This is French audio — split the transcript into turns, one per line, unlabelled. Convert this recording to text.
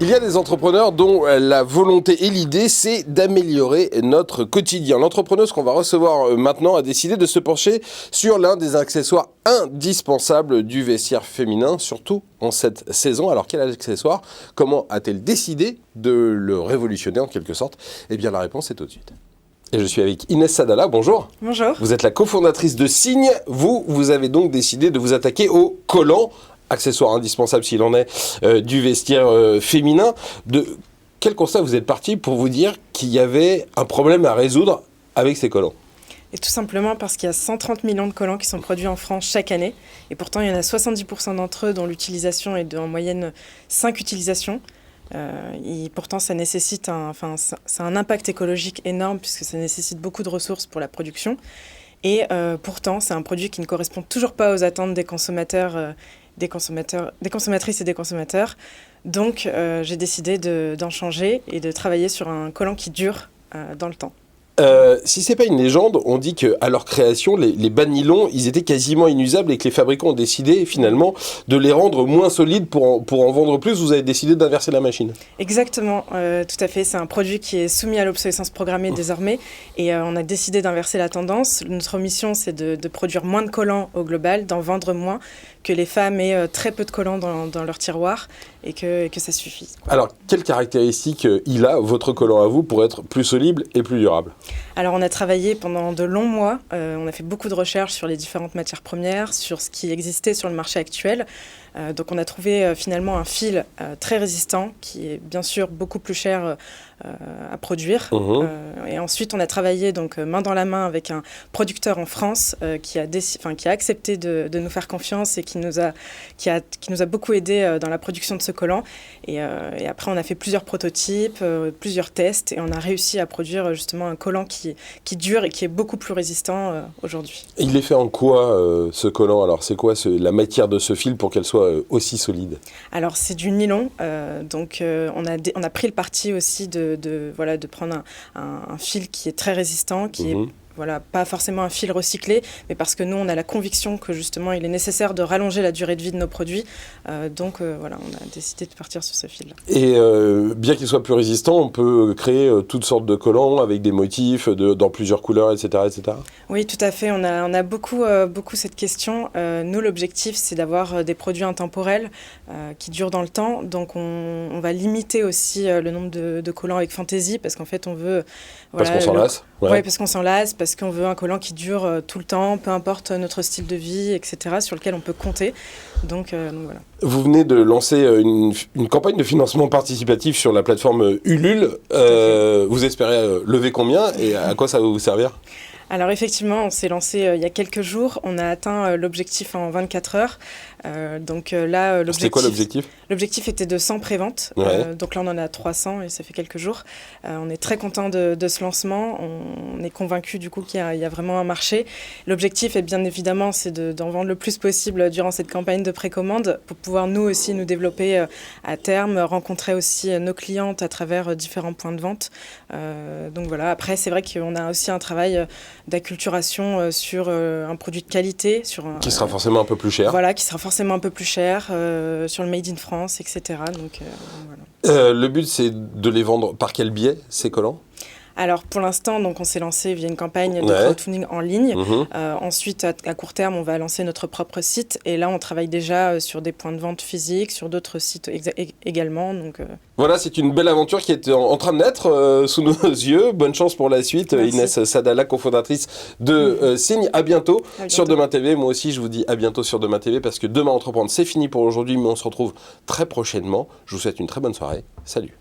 Il y a des entrepreneurs dont la volonté et l'idée, c'est d'améliorer notre quotidien. L'entrepreneuse qu'on va recevoir maintenant a décidé de se pencher sur l'un des accessoires indispensables du vestiaire féminin, surtout en cette saison. Alors quel accessoire? Comment a-t-elle décidé de le révolutionner en quelque sorte? Eh bien la réponse est tout de suite. Et je suis avec Inès Sadala, bonjour.
Bonjour.
Vous êtes la cofondatrice de Signe. Vous avez donc décidé de vous attaquer au collant, accessoire indispensable s'il en est, du vestiaire féminin. De quel constat vous êtes parti pour vous dire qu'il y avait un problème à résoudre avec ces collants?
Et tout simplement parce qu'il y a 130 millions de collants qui sont produits en France chaque année. Et pourtant, il y en a 70% d'entre eux dont l'utilisation est en moyenne 5 utilisations. Et pourtant, ça nécessite c'est un impact écologique énorme puisque ça nécessite beaucoup de ressources pour la production. Et pourtant, c'est un produit qui ne correspond toujours pas aux attentes des consommateurs, des consommatrices et des consommateurs. Donc, j'ai décidé d'en changer et de travailler sur un collant qui dure dans le temps.
Si c'est pas une légende, on dit qu'à leur création, les bas de nylon, ils étaient quasiment inusables et que les fabricants ont décidé finalement de les rendre moins solides pour en vendre plus. Vous avez décidé d'inverser la machine.
Exactement, tout à fait. C'est un produit qui est soumis à l'obsolescence programmée désormais et on a décidé d'inverser la tendance. Notre mission, c'est de produire moins de collants au global, d'en vendre moins, que les femmes aient très peu de collants dans leur tiroir et que ça suffise.
Alors, quelles caractéristiques il a, votre collant à vous, pour être plus solide et plus durable?
Alors, on a travaillé pendant de longs mois. On a fait beaucoup de recherches sur les différentes matières premières, sur ce qui existait sur le marché actuel. Donc, on a trouvé finalement un fil très résistant qui est bien sûr beaucoup plus cher à produire. Et ensuite, on a travaillé donc main dans la main avec un producteur en France qui a accepté de nous faire confiance et qui nous a beaucoup aidé dans la production de ce collant. Et après, on a fait plusieurs prototypes, plusieurs tests et on a réussi à produire justement un collant qui dure et qui est beaucoup plus résistant aujourd'hui.
Il est fait en quoi ce collant? Alors, c'est quoi la matière de ce fil pour qu'elle soit aussi solide?
Alors, c'est du nylon. Donc, on a pris le parti aussi de prendre un fil qui est très résistant, qui est pas forcément un fil recyclé, mais parce que nous, on a la conviction que justement, il est nécessaire de rallonger la durée de vie de nos produits. Donc, on a décidé de partir sur ce fil-là.
Et bien qu'il soit plus résistant, on peut créer toutes sortes de collants avec des motifs dans plusieurs couleurs, etc., etc.
Oui, tout à fait. On a beaucoup cette question. Nous, l'objectif, c'est d'avoir des produits intemporels qui durent dans le temps. Donc, on va limiter aussi le nombre de collants avec fantaisie, parce qu'en fait, on veut...
Parce qu'on s'en lasse.
Oui, parce qu'on s'en lasse, parce qu'on veut un collant qui dure tout le temps, peu importe notre style de vie, etc., sur lequel on peut compter. Donc voilà.
Vous venez de lancer une campagne de financement participatif sur la plateforme Ulule. Vous espérez lever combien et à quoi ça va vous servir? Alors
effectivement, on s'est lancé il y a quelques jours. On a atteint l'objectif en 24 heures. L'objectif...
C'était quoi l'objectif?
L'objectif était de 100 préventes. Donc là, on en a 300 et ça fait quelques jours. On est très content de ce lancement. On est convaincu du coup qu'il y a vraiment un marché. L'objectif, est bien évidemment, c'est d'en vendre le plus possible durant cette campagne de précommande pour pouvoir nous aussi nous développer à terme, rencontrer aussi nos clientes à travers différents points de vente. Donc voilà. Après, c'est vrai qu'on a aussi un travail d'acculturation sur un produit de qualité.
Qui sera forcément un peu plus cher.
Voilà, qui sera forcément un peu plus cher, sur le Made in France, etc. Donc, voilà.
Le but, c'est de les vendre par quel biais, ces collants?
Alors pour l'instant, donc on s'est lancé via une campagne de crowdfunding en ligne. Ensuite, à court terme, on va lancer notre propre site. Et là, on travaille déjà sur des points de vente physiques, sur d'autres sites également. Donc,
Voilà, c'est une belle aventure qui est en train de naître sous nos yeux. Bonne chance pour la suite. Merci. Inès Sadala, cofondatrice de Signe. À bientôt sur Demain TV. Moi aussi, je vous dis à bientôt sur Demain TV parce que Demain Entreprendre, c'est fini pour aujourd'hui, mais on se retrouve très prochainement. Je vous souhaite une très bonne soirée. Salut.